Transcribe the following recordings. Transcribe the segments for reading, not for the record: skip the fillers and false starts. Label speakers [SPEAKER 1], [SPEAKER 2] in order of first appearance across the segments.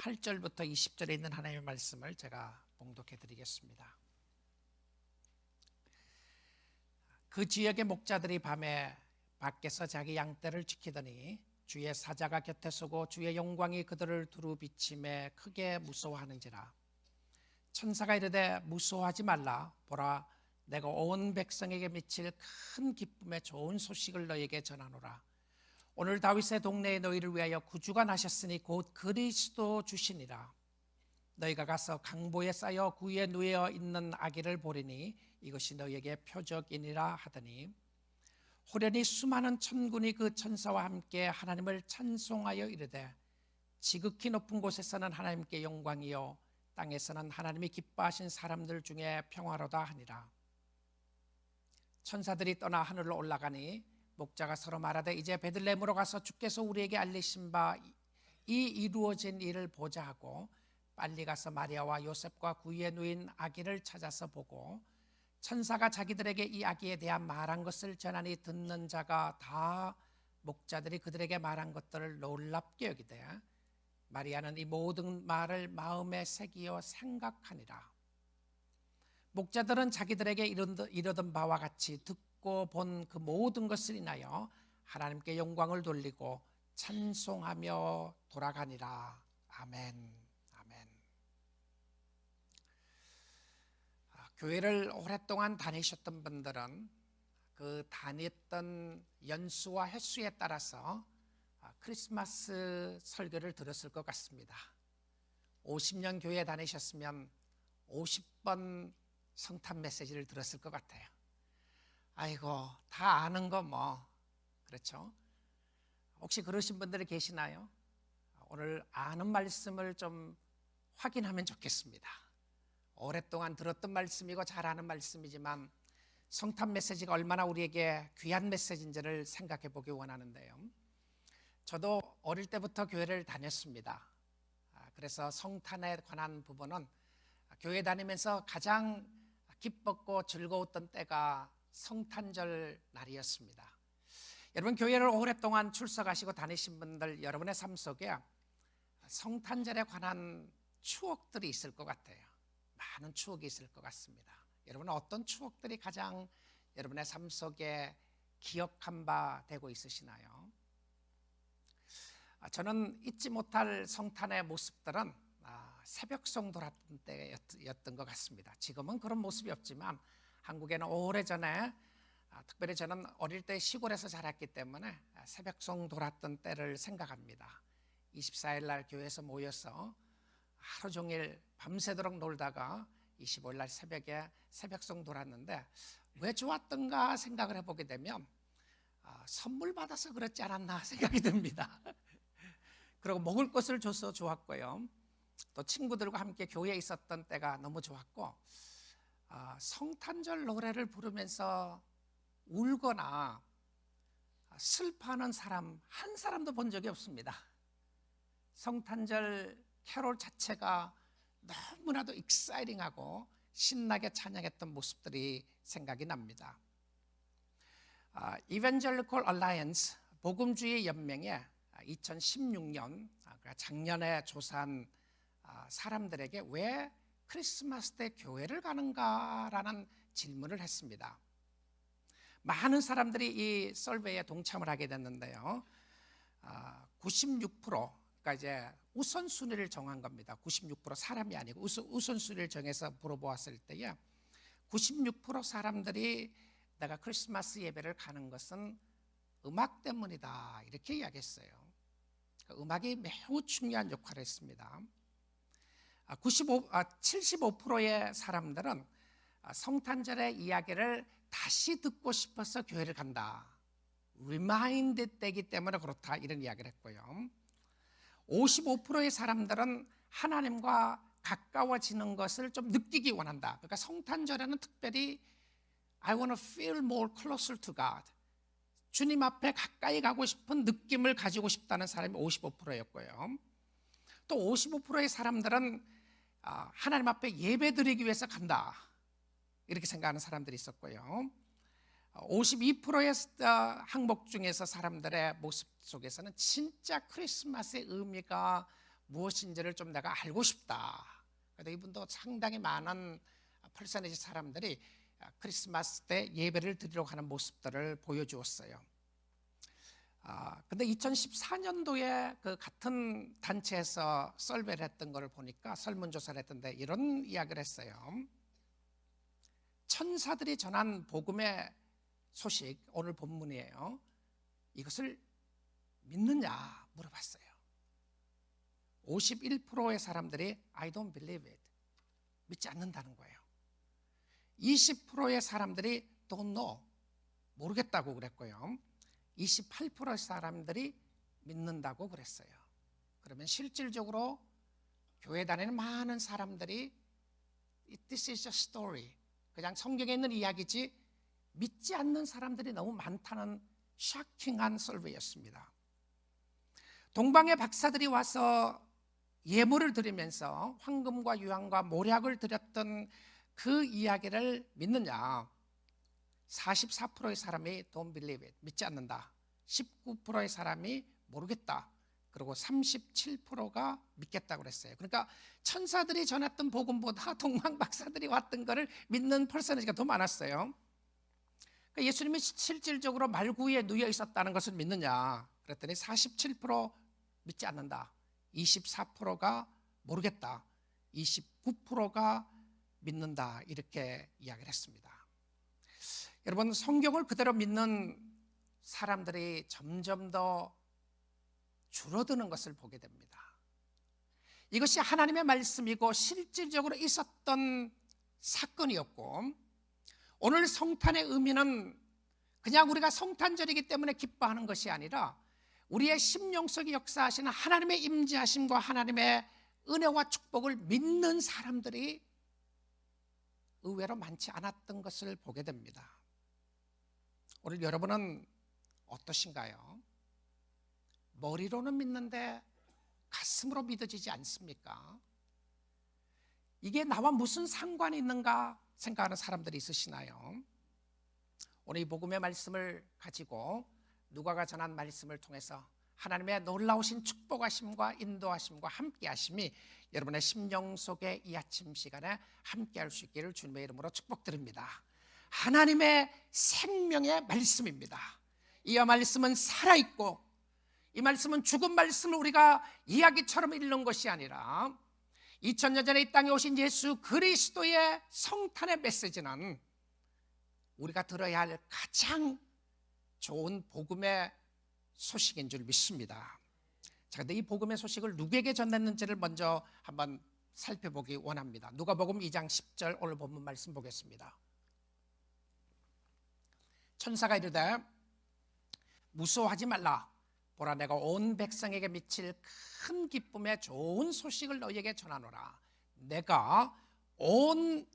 [SPEAKER 1] 8절부터 20절에 있는 하나님의 말씀을 제가 봉독해 드리겠습니다. 그 지역의 목자들이 밤에 밖에서 자기 양떼를 지키더니 주의 사자가 곁에 서고 주의 영광이 그들을 두루 비침에 크게 무서워하는지라. 천사가 이르되 무서워하지 말라. 보라, 내가 온 백성에게 미칠 큰 기쁨의 좋은 소식을 너에게 전하노라. 오늘 다윗의 동네에 너희를 위하여 구주가 나셨으니 곧 그리스도 주시니라. 너희가 가서 강보에 쌓여 구에 누워 있는 아기를 보리니 이것이 너희에게 표적이니라 하더니, 호련히 수많은 천군이 그 천사와 함께 하나님을 찬송하여 이르되, 지극히 높은 곳에서는 하나님께 영광이요 땅에서는 하나님이 기뻐하신 사람들 중에 평화로다 하니라. 천사들이 떠나 하늘로 올라가니 목자가 서로 말하되, 이제 베들레헴으로 가서 주께서 우리에게 알리신 바 이 이루어진 일을 보자 하고 빨리 가서 마리아와 요셉과 구유에 누인 아기를 찾아서 보고, 천사가 자기들에게 이 아기에 대한 말한 것을 전하니 듣는 자가 다 목자들이 그들에게 말한 것들을 놀랍게 여기되, 마리아는 이 모든 말을 마음에 새기어 생각하니라. 목자들은 자기들에게 이르던 바와 같이 듣고 본 그 모든 것을 인하여 하나님께 영광을 돌리고 찬송하며 돌아가니라. 아멘. 아멘. 교회를 오랫동안 다니셨던 분들은 그 다녔던 연수와 횟수에 따라서 크리스마스 설교를 들었을 것 같습니다. 50년 교회 다니셨으면 50번 성탄 메시지를 들었을 것 같아요. 아이고, 다 아는 거 뭐, 그렇죠? 혹시 그러신 분들이 계시나요? 오늘 아는 말씀을 좀 확인하면 좋겠습니다. 오랫동안 들었던 말씀이고 잘 아는 말씀이지만 성탄 메시지가 얼마나 우리에게 귀한 메시지인지를 생각해 보기 원하는데요. 저도 어릴 때부터 교회를 다녔습니다. 그래서 성탄에 관한 부분은 교회 다니면서 가장 기뻤고 즐거웠던 때가 성탄절 날이었습니다. 여러분, 교회를 오랫동안 출석하시고 다니신 분들, 여러분의 삶 속에 성탄절에 관한 추억들이 있을 것 같아요. 많은 추억이 있을 것 같습니다. 여러분은 어떤 추억들이 가장 여러분의 삶 속에 기억한 바 되고 있으시나요? 저는 잊지 못할 성탄의 모습들은 새벽송 돌았던 때였던 것 같습니다. 지금은 그런 모습이 없지만 한국에는 오래전에, 특별히 저는 어릴 때 시골에서 자랐기 때문에 새벽송 돌았던 때를 생각합니다. 24일 날 교회에서 모여서 하루 종일 밤새도록 놀다가 25일 날 새벽에 새벽송 돌았는데, 왜 좋았던가 생각을 해보게 되면 선물 받아서 그렇지 않았나 생각이 듭니다. 그리고 먹을 것을 줘서 좋았고요, 또 친구들과 함께 교회에 있었던 때가 너무 좋았고, 성탄절 노래를 부르면서 울거나 슬퍼하는 사람 한 사람도 본 적이 없습니다. 성탄절 캐롤 자체가 너무나도 익사이팅하고 신나게 찬양했던 모습들이 생각이 납니다. Evangelical Alliance 복음주의 연맹에 2016년 작년에 조사한 사람들에게 왜 크리스마스 때 교회를 가는가라는 질문을 했습니다. 많은 사람들이 이 설베이에 동참을 하게 됐는데요, 96%, 그러니까 이제 우선순위를 정한 겁니다. 96% 사람이 아니고 우선순위를 정해서 물어보았을 때에 96% 사람들이 내가 크리스마스 예배를 가는 것은 음악 때문이다, 이렇게 이야기했어요. 음악이 매우 중요한 역할을 했습니다. 75%의 사람들은 성탄절의 이야기를 다시 듣고 싶어서 교회를 간다, 리마인드 되기 때문에 그렇다, 이런 이야기를 했고요. 55%의 사람들은 하나님과 가까워지는 것을 좀 느끼기 원한다. 그러니까 성탄절에는 특별히 I want to feel more closer to God, 주님 앞에 가까이 가고 싶은 느낌을 가지고 싶다는 사람이 55%였고요. 또 55%의 사람들은 하나님 앞에 예배드리기 위해서 간다, 이렇게 생각하는 사람들이 있었고요. 52%의 항목 중에서 사람들의 모습 속에서는 진짜 크리스마스의 의미가 무엇인지를 좀 내가 알고 싶다. 그래서 이분도 상당히 많은 퍼센티지 사람들이 크리스마스 때 예배를 드리러 가는 모습들을 보여주었어요. 근데 2014년도에 그 같은 단체에서 설베를 했던 걸 보니까 설문조사를 했던데 이런 이야기를 했어요. 천사들이 전한 복음의 소식, 오늘 본문이에요. 이것을 믿느냐 물어봤어요. 51%의 사람들이 I don't believe it, 믿지 않는다는 거예요. 20%의 사람들이 don't know, 모르겠다고 그랬고요. 28%의 사람들이 믿는다고 그랬어요. 그러면 실질적으로 교회 다니는 많은 사람들이 This is a story, 그냥 성경에 있는 이야기지 믿지 않는 사람들이 너무 많다는 쇼킹한 설베였습니다. 동방의 박사들이 와서 예물을 드리면서 황금과 유황과 모략을 드렸던 그 이야기를 믿느냐? 44%의 사람이 don't believe it, 믿지 않는다. 19%의 사람이 모르겠다. 그리고 37%가 믿겠다고 그랬어요. 그러니까 천사들이 전했던 복음보다 동방 박사들이 왔던 것을 믿는 퍼센티지가 더 많았어요. 그러니까 예수님이 실질적으로 말구에 누워 있었다는 것을 믿느냐? 그랬더니 47% 믿지 않는다. 24%가 모르겠다. 29%가 믿는다. 이렇게 이야기를 했습니다. 여러분, 성경을 그대로 믿는 사람들이 점점 더 줄어드는 것을 보게 됩니다. 이것이 하나님의 말씀이고 실질적으로 있었던 사건이었고, 오늘 성탄의 의미는 그냥 우리가 성탄절이기 때문에 기뻐하는 것이 아니라 우리의 심령 속에 역사하시는 하나님의 임재하심과 하나님의 은혜와 축복을 믿는 사람들이 의외로 많지 않았던 것을 보게 됩니다. 오늘 여러분은 어떠신가요? 머리로는 믿는데 가슴으로 믿어지지 않습니까? 이게 나와 무슨 상관이 있는가 생각하는 사람들이 있으시나요? 오늘 이 복음의 말씀을 가지고 누가가 전한 말씀을 통해서 하나님의 놀라우신 축복하심과 인도하심과 함께하심이 여러분의 심령 속에 이 아침 시간에 함께할 수 있기를 주님의 이름으로 축복드립니다. 하나님의 생명의 말씀입니다. 이 말씀은 살아있고, 이 말씀은 죽은 말씀을 우리가 이야기처럼 읽는 것이 아니라 2000년 전에 이 땅에 오신 예수 그리스도의 성탄의 메시지는 우리가 들어야 할 가장 좋은 복음의 소식인 줄 믿습니다. 자, 근데 이 복음의 소식을 누구에게 전했는지를 먼저 한번 살펴보기 원합니다. 누가복음 2장 10절 오늘 본문 말씀 보겠습니다. 천사가 이르되 무서워하지 말라. 보라, 내가 온 백성에게 미칠 큰 기쁨의 좋은 소식을 너희에게 전하노라. 내가 온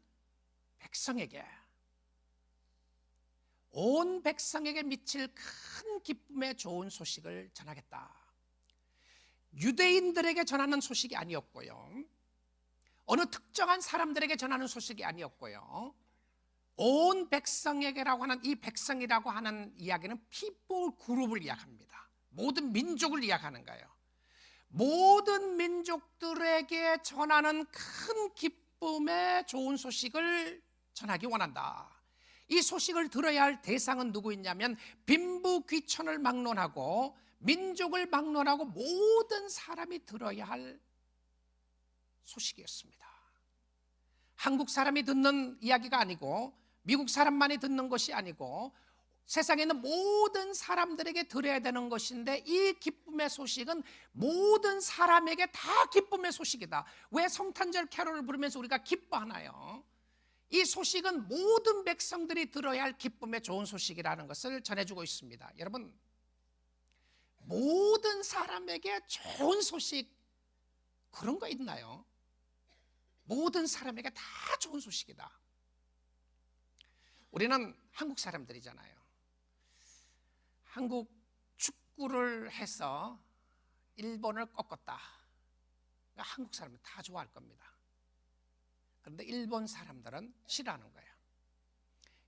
[SPEAKER 1] 백성에게 미칠 큰 기쁨의 좋은 소식을 전하겠다. 유대인들에게 전하는 소식이 아니었고요, 어느 특정한 사람들에게 전하는 소식이 아니었고요, 온 백성에게라고 하는 이 백성이라고 하는 이야기는 people 그룹을 이야기합니다. 모든 민족을 이야기하는 거예요. 모든 민족들에게 전하는 큰 기쁨의 좋은 소식을 전하기 원한다. 이 소식을 들어야 할 대상은 누구였냐면 빈부귀천을 막론하고 민족을 막론하고 모든 사람이 들어야 할 소식이었습니다. 한국 사람이 듣는 이야기가 아니고 미국 사람만이 듣는 것이 아니고 세상에 있는 모든 사람들에게 들어야 되는 것인데, 이 기쁨의 소식은 모든 사람에게 다 기쁨의 소식이다. 왜 성탄절 캐롤을 부르면서 우리가 기뻐하나요? 이 소식은 모든 백성들이 들어야 할 기쁨의 좋은 소식이라는 것을 전해주고 있습니다. 여러분, 모든 사람에게 좋은 소식, 그런 거 있나요? 모든 사람에게 다 좋은 소식이다. 우리는 한국 사람들이잖아요. 한국 축구를 해서 일본을 꺾었다. 그러니까 한국 사람은 다 좋아할 겁니다. 그런데 일본 사람들은 싫어하는 거예요.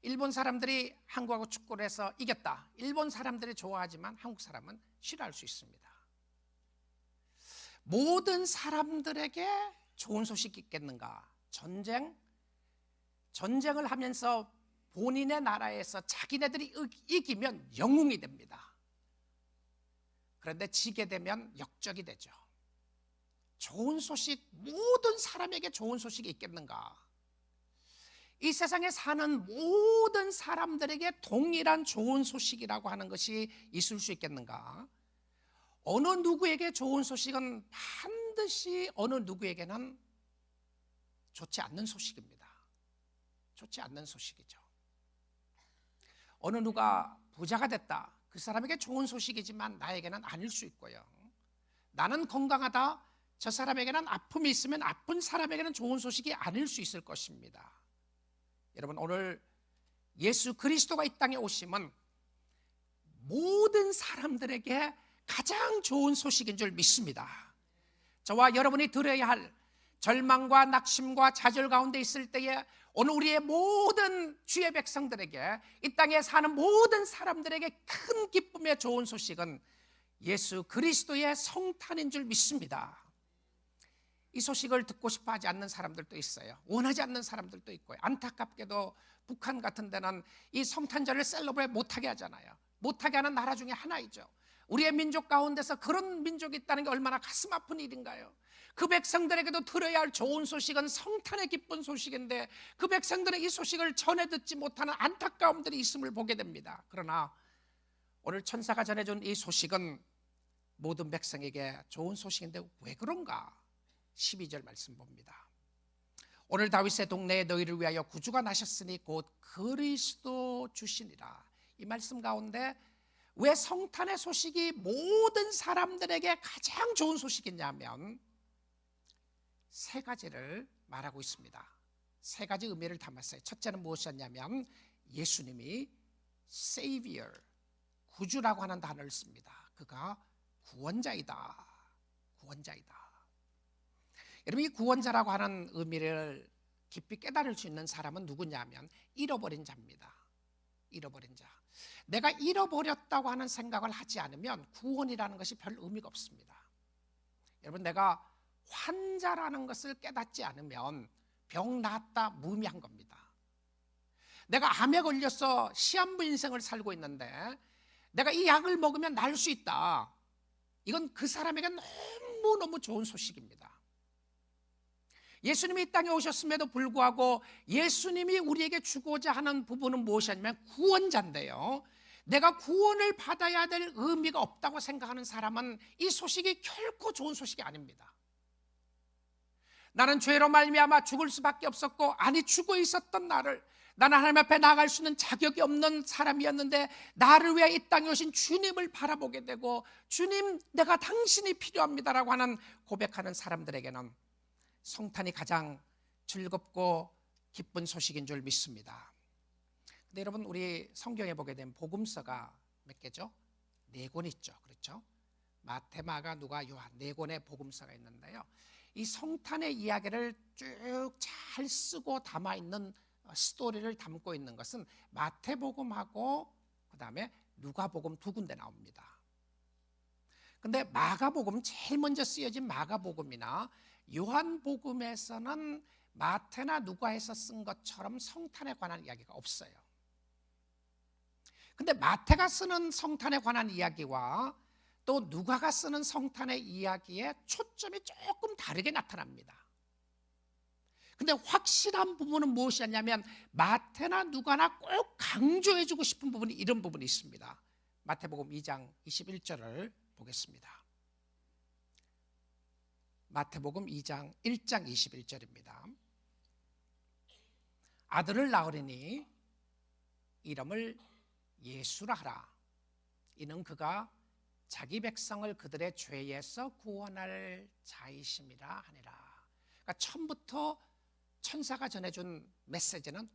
[SPEAKER 1] 일본 사람들이 한국하고 축구를 해서 이겼다. 일본 사람들이 좋아하지만 한국 사람은 싫어할 수 있습니다. 모든 사람들에게 좋은 소식이 있겠는가? 전쟁을 하면서 본인의 나라에서 자기네들이 이기면 영웅이 됩니다. 그런데 지게 되면 역적이 되죠. 좋은 소식, 모든 사람에게 좋은 소식이 있겠는가? 이 세상에 사는 모든 사람들에게 동일한 좋은 소식이라고 하는 것이 있을 수 있겠는가? 어느 누구에게 좋은 소식은 반드시 어느 누구에게는 좋지 않는 소식입니다. 좋지 않는 소식이죠. 어느 누가 부자가 됐다. 그 사람에게 좋은 소식이지만 나에게는 아닐 수 있고요. 나는 건강하다. 저 사람에게는 아픔이 있으면 아픈 사람에게는 좋은 소식이 아닐 수 있을 것입니다. 여러분, 오늘 예수 그리스도가 이 땅에 오심은 모든 사람들에게 가장 좋은 소식인 줄 믿습니다. 저와 여러분이 들어야 할 절망과 낙심과 좌절 가운데 있을 때에 오늘 우리의 모든 주의 백성들에게, 이 땅에 사는 모든 사람들에게 큰 기쁨의 좋은 소식은 예수 그리스도의 성탄인 줄 믿습니다. 이 소식을 듣고 싶어 하지 않는 사람들도 있어요. 원하지 않는 사람들도 있고요. 안타깝게도 북한 같은 데는 이 성탄절을 셀러브레이트 못하게 하잖아요. 못하게 하는 나라 중에 하나이죠. 우리의 민족 가운데서 그런 민족이 있다는 게 얼마나 가슴 아픈 일인가요? 그 백성들에게도 들어야 할 좋은 소식은 성탄의 기쁜 소식인데 그 백성들은 이 소식을 전해 듣지 못하는 안타까움들이 있음을 보게 됩니다. 그러나 오늘 천사가 전해준 이 소식은 모든 백성에게 좋은 소식인데 왜 그런가? 12절 말씀 봅니다. 오늘 다윗의 동네에 너희를 위하여 구주가 나셨으니 곧 그리스도 주시니라. 이 말씀 가운데 왜 성탄의 소식이 모든 사람들에게 가장 좋은 소식이냐면 세 가지를 말하고 있습니다. 세 가지 의미를 담았어요. 첫째는 무엇이었냐면 예수님이 Savior, 구주라고 하는 단어를 씁니다. 그가 구원자이다. 구원자이다. 여러분, 이 구원자라고 하는 의미를 깊이 깨달을 수 있는 사람은 누구냐면 잃어버린 자입니다. 잃어버린 자. 내가 잃어버렸다고 하는 생각을 하지 않으면 구원이라는 것이 별 의미가 없습니다. 여러분, 내가 환자라는 것을 깨닫지 않으면 병 낫다 무의미한 겁니다. 내가 암에 걸려서 시한부 인생을 살고 있는데 내가 이 약을 먹으면 나을 수 있다. 이건 그 사람에게 너무너무 좋은 소식입니다. 예수님이 이 땅에 오셨음에도 불구하고 예수님이 우리에게 주고자 하는 부분은 무엇이냐면 구원자인데요, 내가 구원을 받아야 될 의미가 없다고 생각하는 사람은 이 소식이 결코 좋은 소식이 아닙니다. 나는 죄로 말미암아 죽을 수밖에 없었고, 아니 죽어 있었던 나를, 나는 하나님 앞에 나아갈 수 있는 자격이 없는 사람이었는데 나를 위해 이 땅에 오신 주님을 바라보게 되고, 주님 내가 당신이 필요합니다라고 하는 고백하는 사람들에게는 성탄이 가장 즐겁고 기쁜 소식인 줄 믿습니다. 근데 여러분, 우리 성경에 보게 되면 복음서가 몇 개죠? 4권 있죠. 그렇죠? 마태, 마가, 누가, 요한 4권의 복음서가 있는데요, 이 성탄의 이야기를 쭉 잘 쓰고 담아있는 스토리를 담고 있는 것은 마태복음하고 그 다음에 누가복음 2군데 나옵니다. 근데 마가복음, 제일 먼저 쓰여진 마가복음이나 요한복음에서는 마태나 누가에서 쓴 것처럼 성탄에 관한 이야기가 없어요. 근데 마태가 쓰는 성탄에 관한 이야기와 또 누가가 쓰는 성탄의 이야기에 초점이 조금 다르게 나타납니다. 근데 확실한 부분은 무엇이었냐면 마태나 누가나 꼭 강조해주고 싶은 부분이 이런 부분이 있습니다. 마태복음 2장 21절을 보겠습니다. 마태복음 2장 1장 21절입니다. 아들을 낳으리니 이름을 예수라 하라. 이는 그가 자기 백성을 그들의 죄에서 구원할 자이심이라 하니라. 그러니까 처음부터 천사가 전해준 메시지는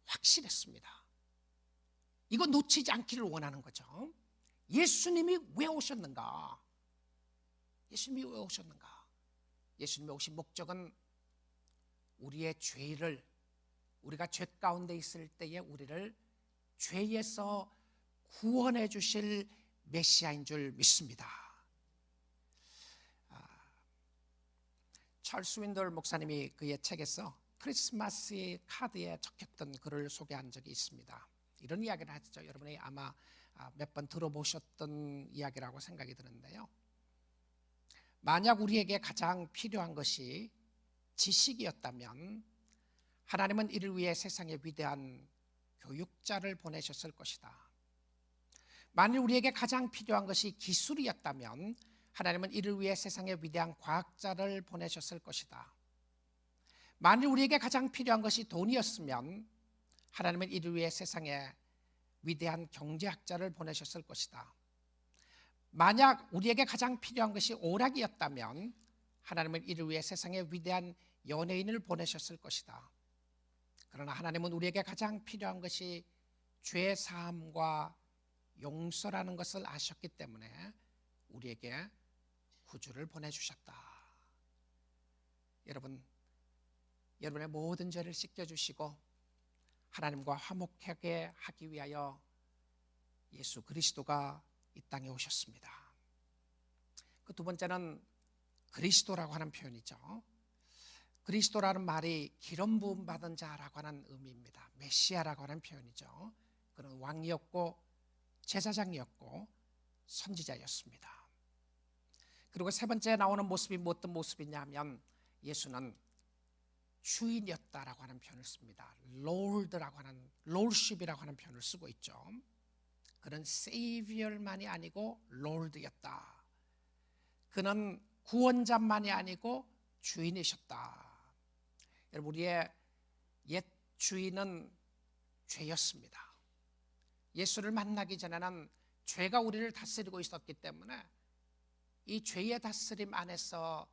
[SPEAKER 1] 확실했습니다. 이거 놓치지 않기를 원하는 거죠. 예수님이 왜 오셨는가? 예수님이 왜 오셨는가? 예수님이 오신 목적은 우리의 죄를, 우리가 죄 가운데 있을 때에 우리를 죄에서 구원해 주실 메시아인 줄 믿습니다. 찰스 윈들 목사님이 그의 책에서 크리스마스 카드에 적혔던 글을 소개한 적이 있습니다. 이런 이야기를 하죠. 여러분이 아마 몇 번 들어보셨던 이야기라고 생각이 드는데요. 만약 우리에게 가장 필요한 것이 지식이었다면 하나님은 이를 위해 세상에 위대한 교육자를 보내셨을 것이다. 만일 우리에게 가장 필요한 것이 기술이었다면 하나님은 이를 위해 세상에 위대한 과학자를 보내셨을 것이다. 만일 우리에게 가장 필요한 것이 돈이었으면 하나님은 이를 위해 세상에 위대한 경제학자를 보내셨을 것이다. 만약 우리에게 가장 필요한 것이 오락이었다면 하나님은 이를 위해 세상에 위대한 연예인을 보내셨을 것이다. 그러나 하나님은 우리에게 가장 필요한 것이 죄 사함과 용서라는 것을 아셨기 때문에 우리에게 구주를 보내주셨다. 여러분의 모든 죄를 씻겨주시고 하나님과 화목하게 하기 위하여 예수 그리스도가 이 땅에 오셨습니다. 그 두 번째는 그리스도라고 하는 표현이죠. 그리스도라는 말이 기름 부음 받은 자라고 하는 의미입니다. 메시아라고 하는 표현이죠. 그는 왕이었고 제사장이었고 선지자였습니다. 그리고 세 번째 나오는 모습이 어떤 모습이냐면 예수는 주인이었다라고 하는 표현을 씁니다. 롤드라고 하는 롤십이라고 하는 표현을 쓰고 있죠. 그는 세이비얼만이 아니고 롤드였다. 그는 구원자만이 아니고 주인이셨다. 여러분, 우리의 옛 주인은 죄였습니다. 예수를 만나기 전에는 죄가 우리를 다스리고 있었기 때문에 이 죄의 다스림 안에서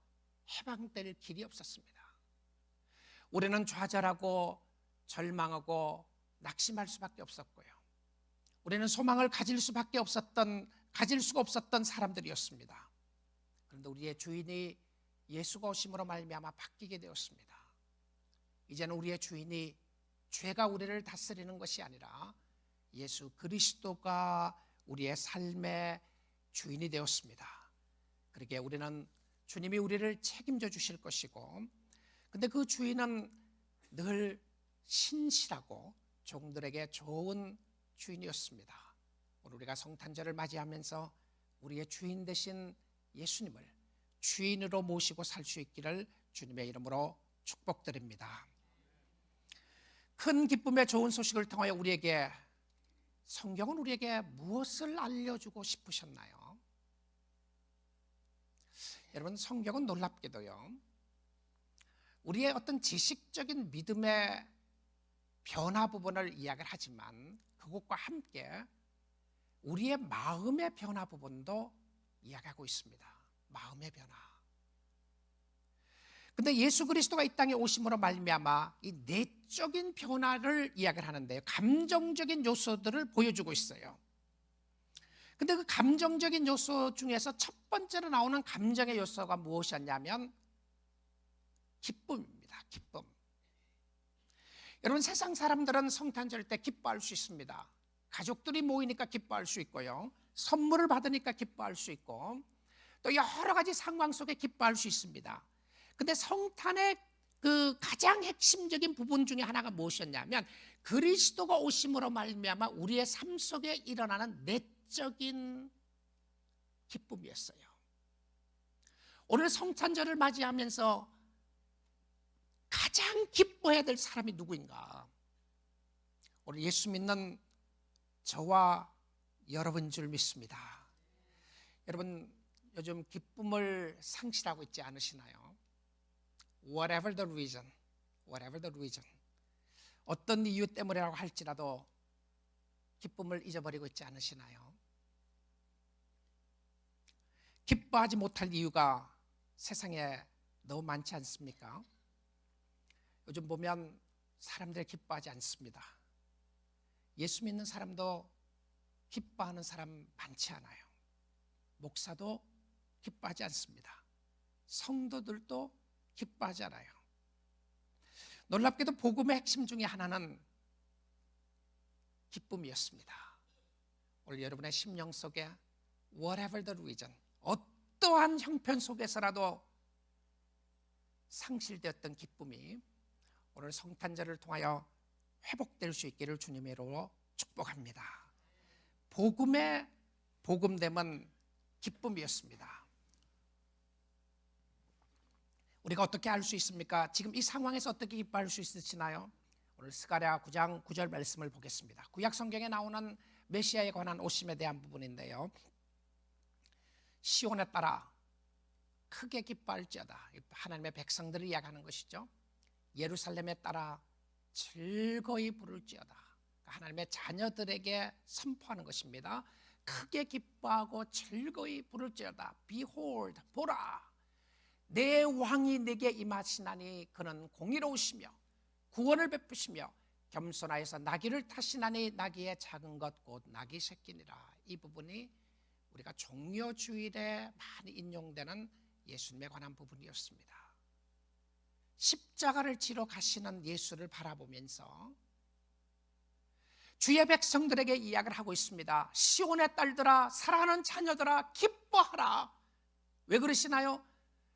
[SPEAKER 1] 해방될 길이 없었습니다. 우리는 좌절하고 절망하고 낙심할 수밖에 없었고요. 우리는 소망을 가질 수가 없었던 사람들이었습니다. 그런데 우리의 주인이 예수가 오심으로 말미암아 바뀌게 되었습니다. 이제는 우리의 주인이 죄가 우리를 다스리는 것이 아니라 예수 그리스도가 우리의 삶의 주인이 되었습니다. 그러기에 우리는 주님이 우리를 책임져 주실 것이고, 근데 그 주인은 늘 신실하고 종들에게 좋은 주인이었습니다. 오늘 우리가 성탄절을 맞이하면서 우리의 주인 되신 예수님을 주인으로 모시고 살 수 있기를 주님의 이름으로 축복드립니다. 큰 기쁨의 좋은 소식을 통하여 성경은 우리에게 무엇을 알려주고 싶으셨나요? 여러분, 성경은 놀랍게도요, 우리의 어떤 지식적인 믿음의 변화 부분을 이야기를 하지만 그것과 함께 우리의 마음의 변화 부분도 이야기하고 있습니다. 마음의 변화. 근데 예수 그리스도가 이 땅에 오심으로 말미암아 이 내적인 변화를 이야기를 하는데요, 감정적인 요소들을 보여주고 있어요. 근데 그 감정적인 요소 중에서 첫 번째로 나오는 감정의 요소가 무엇이었냐면 기쁨입니다. 기쁨. 여러분, 세상 사람들은 성탄절 때 기뻐할 수 있습니다. 가족들이 모이니까 기뻐할 수 있고요, 선물을 받으니까 기뻐할 수 있고, 또 여러 가지 상황 속에 기뻐할 수 있습니다. 근데 성탄의 그 가장 핵심적인 부분 중에 하나가 무엇이었냐면 그리스도가 오심으로 말미암아 우리의 삶 속에 일어나는 내적인 기쁨이었어요. 오늘 성탄절을 맞이하면서 가장 기뻐해야 될 사람이 누구인가? 오늘 예수 믿는 저와 여러분 줄 믿습니다. 여러분, 요즘 기쁨을 상실하고 있지 않으시나요? Whatever the reason, 어떤 이유 때문이라고 할지라도 기쁨을 잊어버리고 있지 않으시나요? 기뻐하지 못할 이유가 세상에 너무 많지 않습니까? 요즘 보면 사람들이 기뻐하지 않습니다. 예수 믿는 사람도 기뻐하는 사람 많지 않아요. 목사도 기뻐하지 않습니다. 성도들도 기뻐하지 않아요. 놀랍게도 복음의 핵심 중에 하나는 기쁨이었습니다. 오늘 여러분의 심령 속에 whatever the reason, 어떠한 형편 속에서라도 상실되었던 기쁨이 오늘 성탄절을 통하여 회복될 수 있기를 주님으로 축복합니다. 복음의 복음됨은 기쁨이었습니다. 우리가 어떻게 알 수 있습니까? 지금 이 상황에서 어떻게 기뻐할 수 있으시나요? 오늘 스가랴 9장 9절 말씀을 보겠습니다. 구약 성경에 나오는 메시아에 관한 오심에 대한 부분인데요, 시온에 따라 크게 기뻐할지어다, 하나님의 백성들을 이야기하는 것이죠. 예루살렘에 따라 즐거이 부를지어다, 하나님의 자녀들에게 선포하는 것입니다. 크게 기뻐하고 즐거이 부를지어다. Behold, 보라, 내 왕이 내게 임하시나니 그는 공의로우시며 구원을 베푸시며 겸손하여서 나귀를 타시나니 나귀의 작은 것 곧 나귀 새끼니라. 이 부분이 우리가 종려주일에 많이 인용되는 예수님에 관한 부분이었습니다. 십자가를 지러 가시는 예수를 바라보면서 주의 백성들에게 이야기를 하고 있습니다. 시온의 딸들아, 사랑하는 자녀들아, 기뻐하라. 왜 그러시나요?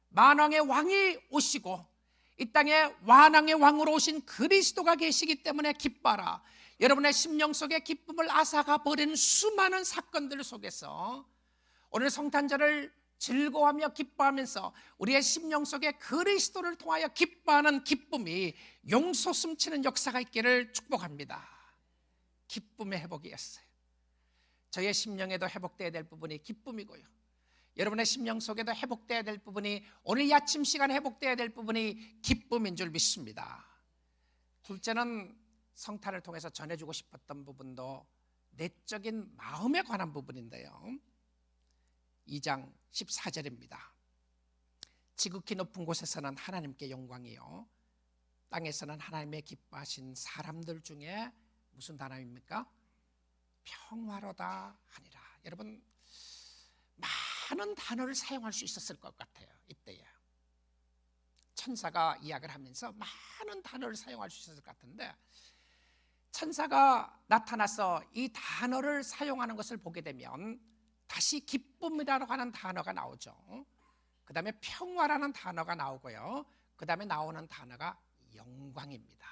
[SPEAKER 1] 만왕의 왕이 오시고 이 땅에 완왕의 왕으로 오신 그리스도가 계시기 때문에 기뻐하라. 여러분의 심령 속에 기쁨을 앗아가 버리는 수많은 사건들 속에서 오늘 성탄절을 즐거워하며 기뻐하면서 우리의 심령 속에 그리스도를 통하여 기뻐하는 기쁨이 용솟 숨치는 역사가 있기를 축복합니다. 기쁨의 회복이었어요. 저의 심령에도 회복되어야 될 부분이 기쁨이고요, 여러분의 심령 속에도 회복되어야 될 부분이, 오늘 이 아침 시간에 회복되어야 될 부분이 기쁨인 줄 믿습니다. 둘째는 성탄을 통해서 전해주고 싶었던 부분도 내적인 마음에 관한 부분인데요, 2장 14절입니다. 지극히 높은 곳에서는 하나님께 영광이요 땅에서는 하나님의 기뻐하신 사람들 중에 무슨 단어입니까? 평화로다 하니라. 여러분, 많은 단어를 사용할 수 있었을 것 같아요. 이때에 천사가 이야기를 하면서 많은 단어를 사용할 수 있었을 것 같은데, 천사가 나타나서 이 단어를 사용하는 것을 보게 되면 다시 기쁨이라고 하는 단어가 나오죠. 그 다음에 평화라는 단어가 나오고요, 그 다음에 나오는 단어가 영광입니다.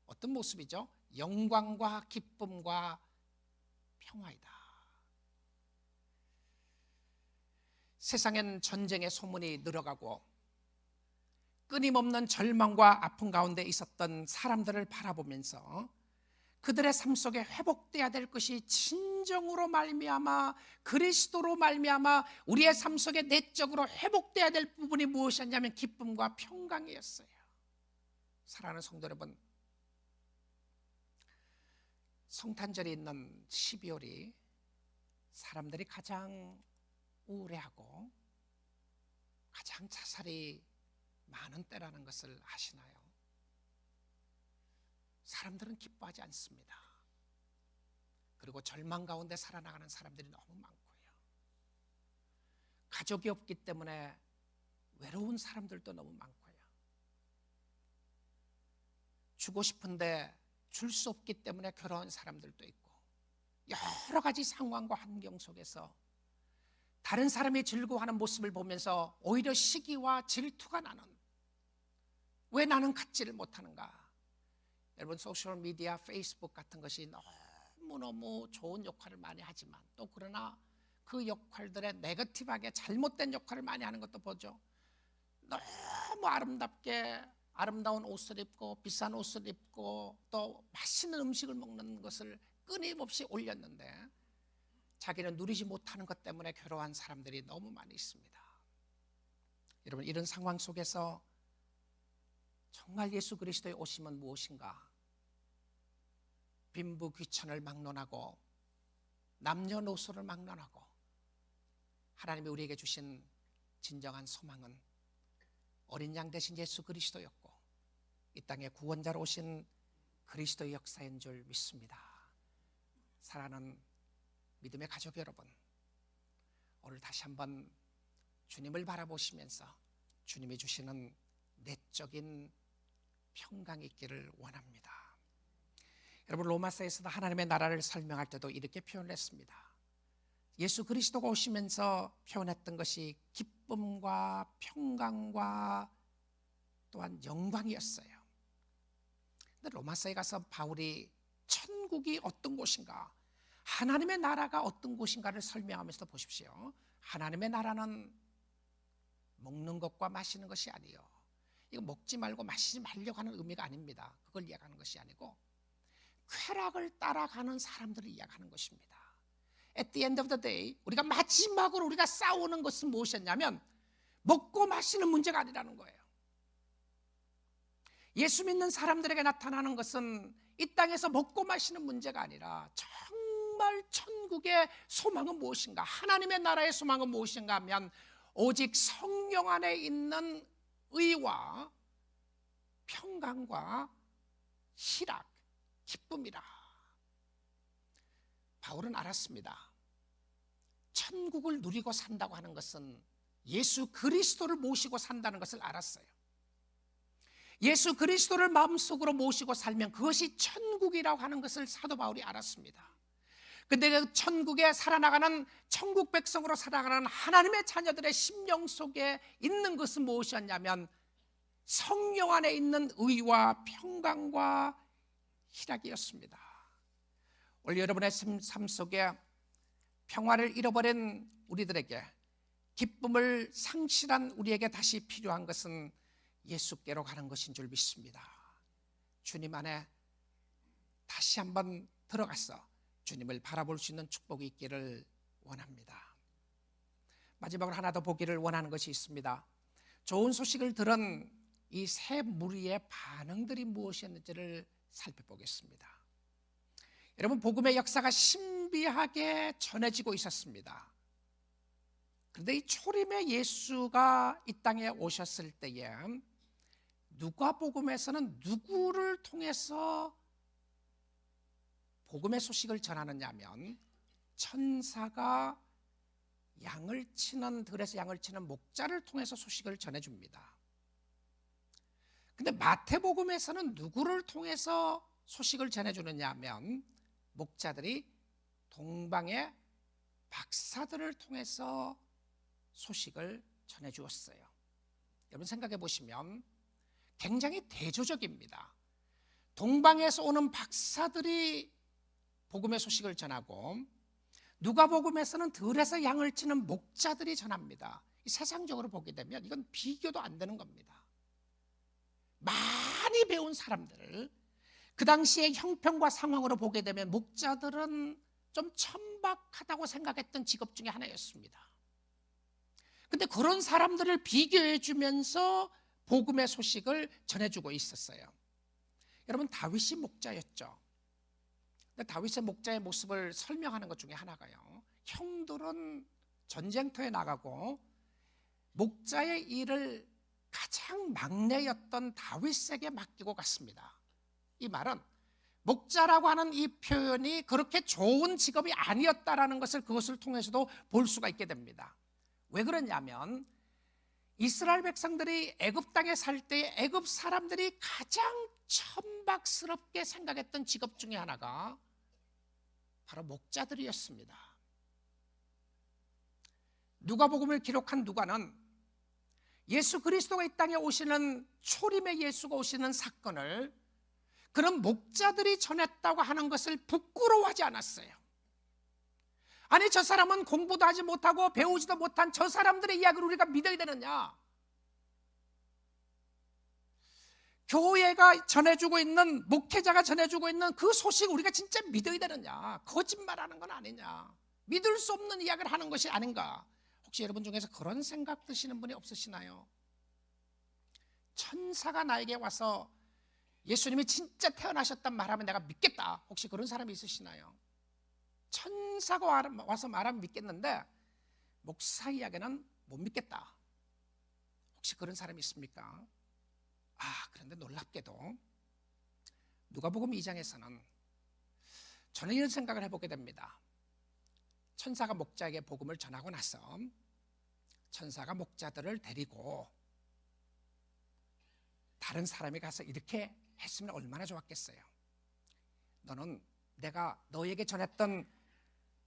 [SPEAKER 1] 어떤 모습이죠? 영광과 기쁨과 평화이다. 세상엔 전쟁의 소문이 늘어가고 끊임없는 절망과 아픔 가운데 있었던 사람들을 바라보면서 그들의 삶 속에 회복돼야 될 것이 진정으로 말미암아 그리스도로 말미암아 우리의 삶 속에 내적으로 회복돼야 될 부분이 무엇이었냐면 기쁨과 평강이었어요. 사랑하는 성도 여러분, 성탄절이 있는 12월이 사람들이 가장 우울해하고 가장 자살이 많은 때라는 것을 아시나요? 사람들은 기뻐하지 않습니다. 그리고 절망 가운데 살아나가는 사람들이 너무 많고요, 가족이 없기 때문에 외로운 사람들도 너무 많고요, 주고 싶은데 줄 수 없기 때문에 괴로운 사람들도 있고, 여러 가지 상황과 환경 속에서 다른 사람이 즐거워하는 모습을 보면서 오히려 시기와 질투가 나는, 왜 나는 갖지를 못하는가? 여러분, 소셜미디어, 페이스북 같은 것이 너무너무 좋은 역할을 많이 하지만 또 그러나 그 역할들의 네거티브하게 잘못된 역할을 많이 하는 것도 보죠. 너무 아름답게 아름다운 옷을 입고 비싼 옷을 입고 또 맛있는 음식을 먹는 것을 끊임없이 올렸는데 자기는 누리지 못하는 것 때문에 괴로워한 사람들이 너무 많이 있습니다. 여러분, 이런 상황 속에서 정말 예수 그리스도의 오심은 무엇인가? 빈부귀천을 막론하고 남녀노소를 막론하고 하나님이 우리에게 주신 진정한 소망은 어린 양 대신 예수 그리스도였고 이 땅에 구원자로 오신 그리스도의 역사인 줄 믿습니다. 사랑하는 믿음의 가족 여러분, 오늘 다시 한번 주님을 바라보시면서 주님이 주시는 내적인 평강이 있기를 원합니다. 여러분, 로마서에서도 하나님의 나라를 설명할 때도 이렇게 표현을 했습니다. 예수 그리스도가 오시면서 표현했던 것이 기쁨과 평강과 또한 영광이었어요. 근데 로마서에 가서 바울이 천국이 어떤 곳인가, 하나님의 나라가 어떤 곳인가를 설명하면서 보십시오. 하나님의 나라는 먹는 것과 마시는 것이 아니에요. 이거 먹지 말고 마시지 말려고 하는 의미가 아닙니다. 그걸 이야기하는 것이 아니고 쾌락을 따라가는 사람들을 이야기하는 것입니다. At the end of the day, 우리가 마지막으로 우리가 싸우는 것은 무엇이었냐면 먹고 마시는 문제가 아니라는 거예요. 예수 믿는 사람들에게 나타나는 것은 이 땅에서 먹고 마시는 문제가 아니라 정말 천국의 소망은 무엇인가, 하나님의 나라의 소망은 무엇인가 하면 오직 성령 안에 있는 의와 평강과 희락, 기쁨이라. 바울은 알았습니다. 천국을 누리고 산다고 하는 것은 예수 그리스도를 모시고 산다는 것을 알았어요. 예수 그리스도를 마음속으로 모시고 살면 그것이 천국이라고 하는 것을 사도 바울이 알았습니다. 근데 그 천국에 살아나가는, 천국 백성으로 살아가는 하나님의 자녀들의 심령 속에 있는 것은 무엇이었냐면 성령 안에 있는 의와 평강과 희락이었습니다. 오늘 여러분의 삶 속에 평화를 잃어버린 우리들에게, 기쁨을 상실한 우리에게 다시 필요한 것은 예수께로 가는 것인 줄 믿습니다. 주님 안에 다시 한번 들어가서 주님을 바라볼 수 있는 축복이 있기를 원합니다. 마지막으로 하나 더 보기를 원하는 것이 있습니다. 좋은 소식을 들은 이 세 무리의 반응들이 무엇이었는지를 살펴보겠습니다. 여러분, 복음의 역사가 신비하게 전해지고 있었습니다. 그런데 이 초림의 예수가 이 땅에 오셨을 때에 누가복음에서는 누구를 통해서 복음의 소식을 전하느냐 하면 천사가 양을 치는, 들에서 양을 치는 목자를 통해서 소식을 전해줍니다. 근데 마태복음에서는 누구를 통해서 소식을 전해주느냐 하면 목자들이 동방의 박사들을 통해서 소식을 전해주었어요. 여러분 생각해 보시면 굉장히 대조적입니다. 동방에서 오는 박사들이 복음의 소식을 전하고 누가복음에서는 들에서 양을 치는 목자들이 전합니다. 세상적으로 보게 되면 이건 비교도 안 되는 겁니다. 많이 배운 사람들, 그 당시의 형편과 상황으로 보게 되면 목자들은 좀 천박하다고 생각했던 직업 중에 하나였습니다. 근데 그런 사람들을 비교해 주면서 복음의 소식을 전해주고 있었어요. 여러분, 다윗이 목자였죠. 근데 다윗의 목자의 모습을 설명하는 것 중에 하나가요, 형들은 전쟁터에 나가고 목자의 일을 가장 막내였던 다윗에게 맡기고 갔습니다. 이 말은 목자라고 하는 이 표현이 그렇게 좋은 직업이 아니었다라는 것을 그것을 통해서도 볼 수가 있게 됩니다. 왜 그러냐면 이스라엘 백성들이 애굽 땅에 살 때 애굽 사람들이 가장 천박스럽게 생각했던 직업 중에 하나가 바로 목자들이었습니다. 누가복음을 기록한 누가는 예수 그리스도가 이 땅에 오시는, 초림의 예수가 오시는 사건을 그런 목자들이 전했다고 하는 것을 부끄러워하지 않았어요. 아니, 저 사람은 공부도 하지 못하고 배우지도 못한 저 사람들의 이야기를 우리가 믿어야 되느냐? 교회가 전해주고 있는, 목회자가 전해주고 있는 그 소식 우리가 진짜 믿어야 되느냐? 거짓말하는 건 아니냐? 믿을 수 없는 이야기를 하는 것이 아닌가? 혹시 여러분 중에서 그런 생각 드시는 분이 없으시나요? 천사가 나에게 와서 예수님이 진짜 태어나셨단 말하면 내가 믿겠다. 혹시 그런 사람이 있으시나요? 천사가 와서 말하면 믿겠는데 목사 이야기는 못 믿겠다. 혹시 그런 사람이 있습니까? 그런데 놀랍게도 누가복음 2장에서는 저는 이런 생각을 해보게 됩니다. 천사가 목자에게 복음을 전하고 나서 천사가 목자들을 데리고 다른 사람이 가서 이렇게 했으면 얼마나 좋았겠어요. 너는 내가 너에게 전했던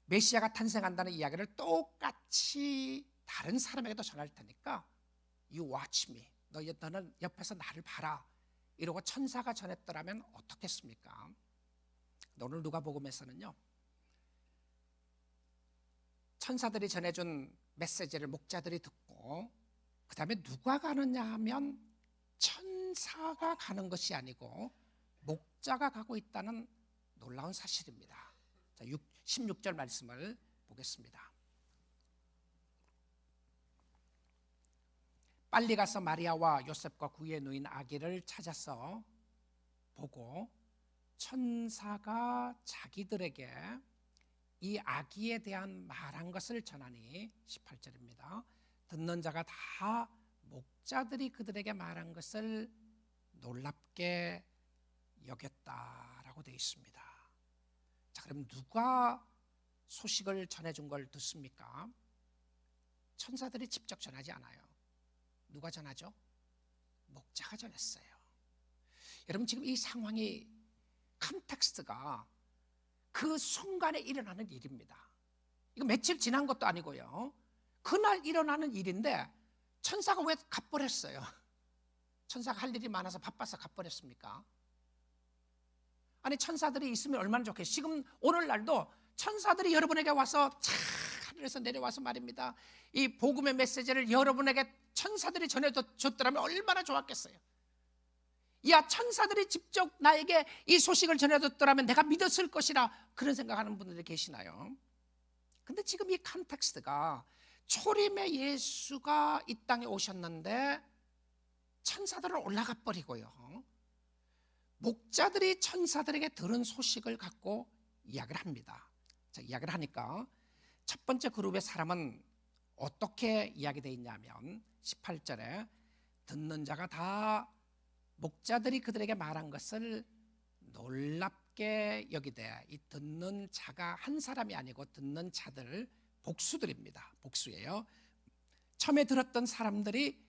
[SPEAKER 1] 메시아가 탄생한다는 이야기를 똑같이 다른 사람에게도 전할 테니까 You watch me. 너는 옆에서 나를 봐라 이러고 천사가 전했더라면 어떻겠습니까? 오늘 누가복음에서는요, 천사들이 전해준 메시지를 목자들이 듣고 그 다음에 누가 가느냐 하면 천사가 가는 것이 아니고 목자가 가고 있다는 놀라운 사실입니다. 자, 16절 말씀을 보겠습니다. 빨리 가서 마리아와 요셉과 구유에 누인 아기를 찾아서 보고 천사가 자기들에게 이 아기에 대한 말한 것을 전하니 18절입니다. 듣는 자가 다 목자들이 그들에게 말한 것을 놀랍게 여겼다라고 되어 있습니다. 자, 그럼 누가 소식을 전해준 걸 듣습니까? 천사들이 직접 전하지 않아요. 누가 전하죠? 목자가 전했어요. 여러분, 지금 이 상황이 컨텍스트가 그 순간에 일어나는 일입니다. 이거 며칠 지난 것도 아니고요, 그날 일어나는 일인데 천사가 왜 가버렸어요? 천사가 할 일이 많아서 바빠서 가버렸습니까? 아니, 천사들이 있으면 얼마나 좋겠어요. 지금 오늘날도 천사들이 여러분에게 와서 하늘에서 내려와서 말입니다, 이 복음의 메시지를 여러분에게 천사들이 전해줬더라면 얼마나 좋았겠어요. 야, 천사들이 직접 나에게 이 소식을 전해줬더라면 내가 믿었을 것이라, 그런 생각하는 분들이 계시나요? 근데 지금 이 컨텍스트가 초림의 예수가 이 땅에 오셨는데 천사들은 올라가 버리고요, 목자들이 천사들에게 들은 소식을 갖고 이야기를 합니다. 자, 이야기를 하니까 첫 번째 그룹의 사람은 어떻게 이야기되어 있냐면 18절에 듣는 자가 다 목자들이 그들에게 말한 것을 놀랍게 여기되, 이 듣는 자가 한 사람이 아니고 듣는 자들 복수들입니다. 복수예요. 처음에 들었던 사람들이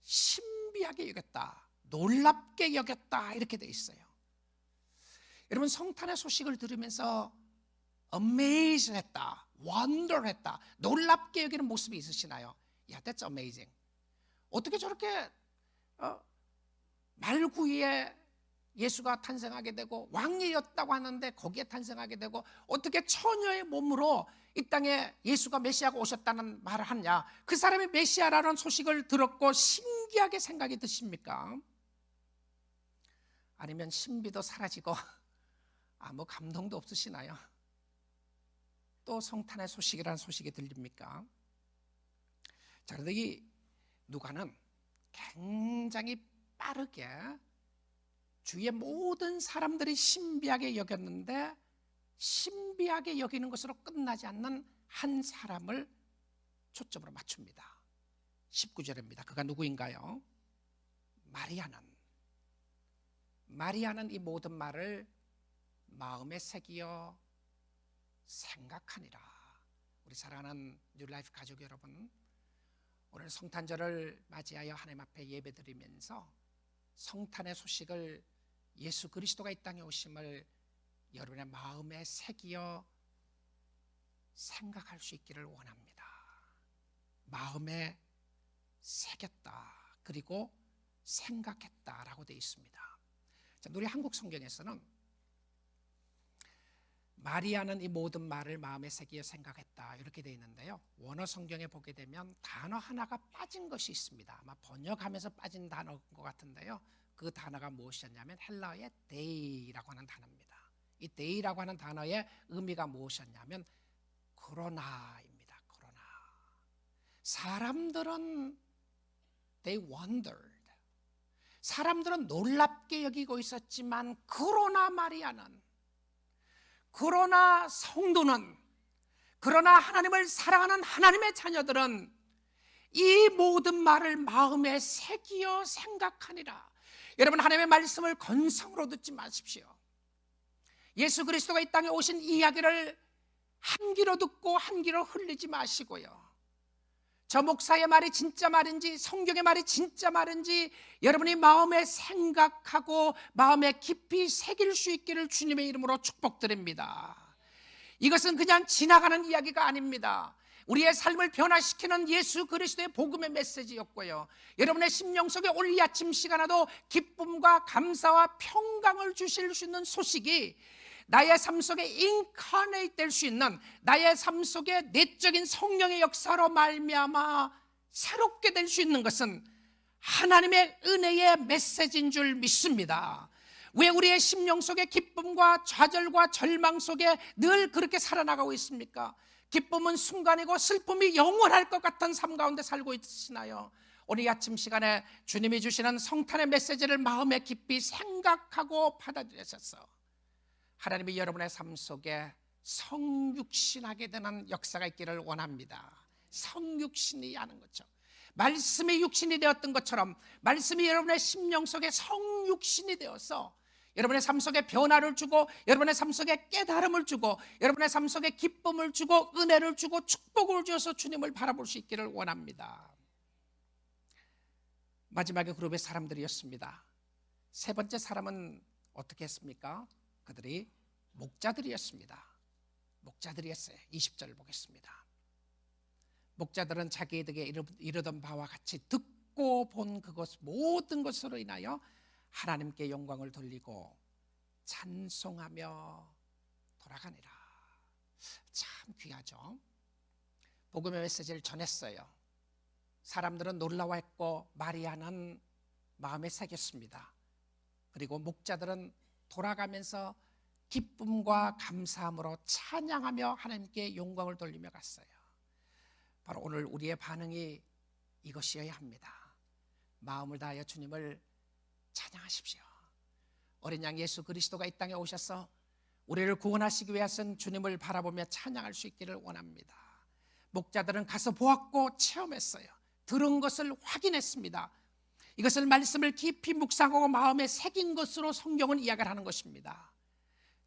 [SPEAKER 1] 신비하게 여겼다, 놀랍게 여겼다, 이렇게 돼 있어요. 여러분, 성탄의 소식을 들으면서 amazed 했다, wonder 했다, 놀랍게 여기는 모습이 있으시나요? Yeah, that's amazing. 어떻게 저렇게 말구이에 예수가 탄생하게 되고 왕이었다고 하는데 거기에 탄생하게 되고 어떻게 처녀의 몸으로 이 땅에 예수가 메시아가 오셨다는 말을 하냐? 그 사람이 메시아라는 소식을 들었고 신기하게 생각이 드십니까? 아니면 신비도 사라지고 아무 감동도 없으시나요? 또 성탄의 소식이라는 소식이 들립니까? 자, 그런데 이 누가는 굉장히 빠르게 주위의 모든 사람들이 신비하게 여겼는데 신비하게 여기는 것으로 끝나지 않는 한 사람을 초점으로 맞춥니다. 19절입니다. 그가 누구인가요? 마리아는 이 모든 말을 마음에 새기어 생각하니라. 우리 사랑하는 뉴라이프 가족 여러분, 오늘 성탄절을 맞이하여 하나님 앞에 예배드리면서 성탄의 소식을, 예수 그리스도가 이 땅에 오심을 여러분의 마음에 새기어 생각할 수 있기를 원합니다. 마음에 새겼다, 그리고 생각했다라고 되어 있습니다. 자, 우리 한국 성경에서는 마리아는 이 모든 말을 마음에 새기어 생각했다, 이렇게 되어 있는데요, 원어 성경에 보게 되면 단어 하나가 빠진 것이 있습니다. 아마 번역하면서 빠진 단어인 것 같은데요, 그 단어가 무엇이었냐면 헬라어의 데이라고 하는 단어입니다. 이 데이라고 하는 단어의 의미가 무엇이었냐면 그러나입니다. 그러나 사람들은 they wondered, 사람들은 놀랍게 여기고 있었지만 그러나 마리아는, 그러나 성도는, 그러나 하나님을 사랑하는 하나님의 자녀들은 이 모든 말을 마음에 새기어 생각하니라. 여러분, 하나님의 말씀을 건성으로 듣지 마십시오. 예수 그리스도가 이 땅에 오신 이야기를 한 귀로 듣고 한 귀로 흘리지 마시고요, 저 목사의 말이 진짜 말인지 성경의 말이 진짜 말인지 여러분이 마음에 생각하고 마음에 깊이 새길 수 있기를 주님의 이름으로 축복드립니다. 이것은 그냥 지나가는 이야기가 아닙니다. 우리의 삶을 변화시키는 예수 그리스도의 복음의 메시지였고요, 여러분의 심령 속에 오늘 이 아침 시간에도 기쁨과 감사와 평강을 주실 수 있는 소식이 나의 삶 속에 인카네이트 될 수 있는, 나의 삶 속에 내적인 성령의 역사로 말미암아 새롭게 될 수 있는 것은 하나님의 은혜의 메시지인 줄 믿습니다. 왜 우리의 심령 속에 기쁨과 좌절과 절망 속에 늘 그렇게 살아나가고 있습니까? 기쁨은 순간이고 슬픔이 영원할 것 같은 삶 가운데 살고 있으시나요? 오늘 이 아침 시간에 주님이 주시는 성탄의 메시지를 마음에 깊이 생각하고 받아들여서 하나님이 여러분의 삶 속에 성육신하게 되는 역사가 있기를 원합니다. 성육신이 하는 거죠. 말씀이 육신이 되었던 것처럼 말씀이 여러분의 심령 속에 성육신이 되어서 여러분의 삶 속에 변화를 주고, 여러분의 삶 속에 깨달음을 주고, 여러분의 삶 속에 기쁨을 주고, 은혜를 주고, 축복을 주어서 주님을 바라볼 수 있기를 원합니다. 마지막에 그룹의 사람들이었습니다. 세 번째 사람은 어떻게 했습니까? 그들이 목자들이었습니다. 목자들이었어요. 20절을 보겠습니다. 목자들은 자기에게 이르던 바와 같이 듣고 본 그것 모든 것으로 인하여 하나님께 영광을 돌리고 찬송하며 돌아가니라. 참 귀하죠. 복음의 메시지를 전했어요. 사람들은 놀라워했고 마리아는 마음에 새겼습니다. 그리고 목자들은 돌아가면서 기쁨과 감사함으로 찬양하며 하나님께 영광을 돌리며 갔어요. 바로 오늘 우리의 반응이 이것이어야 합니다. 마음을 다하여 주님을 찬양하십시오. 어린 양 예수 그리스도가 이 땅에 오셔서 우리를 구원하시기 위해서는 주님을 바라보며 찬양할 수 있기를 원합니다. 목자들은 가서 보았고 체험했어요. 들은 것을 확인했습니다. 이것을 말씀을 깊이 묵상하고 마음에 새긴 것으로 성경은 이야기를 하는 것입니다.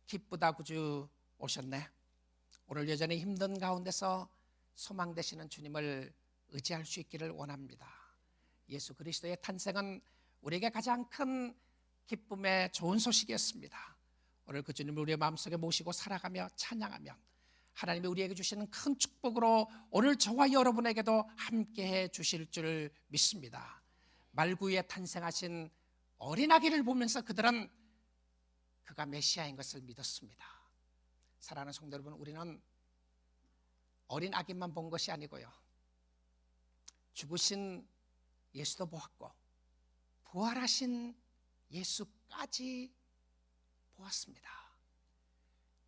[SPEAKER 1] 기쁘다 구주 오셨네. 오늘 여전히 힘든 가운데서 소망 되시는 주님을 의지할 수 있기를 원합니다. 예수 그리스도의 탄생은 우리에게 가장 큰 기쁨의 좋은 소식이었습니다. 오늘 그 주님을 우리의 마음속에 모시고 살아가며 찬양하면 하나님이 우리에게 주시는 큰 축복으로 오늘 저와 여러분에게도 함께해 주실 줄 믿습니다. 말구에 탄생하신 어린아기를 보면서 그들은 그가 메시아인 것을 믿었습니다. 사랑하는 성도 여러분, 우리는 어린아기만 본 것이 아니고요, 죽으신 예수도 보았고 부활하신 예수까지 보았습니다.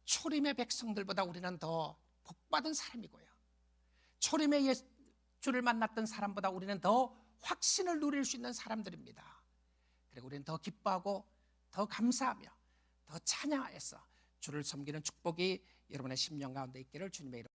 [SPEAKER 1] 초림의 백성들보다 우리는 더 복받은 사람이고요, 초림의 예수를 만났던 사람보다 우리는 더 확신을 누릴 수 있는 사람들입니다. 그리고 우리는 더 기뻐하고 더 감사하며 더 찬양하여서 주를 섬기는 축복이 여러분의 심령 가운데 있기를 주님의 이름으로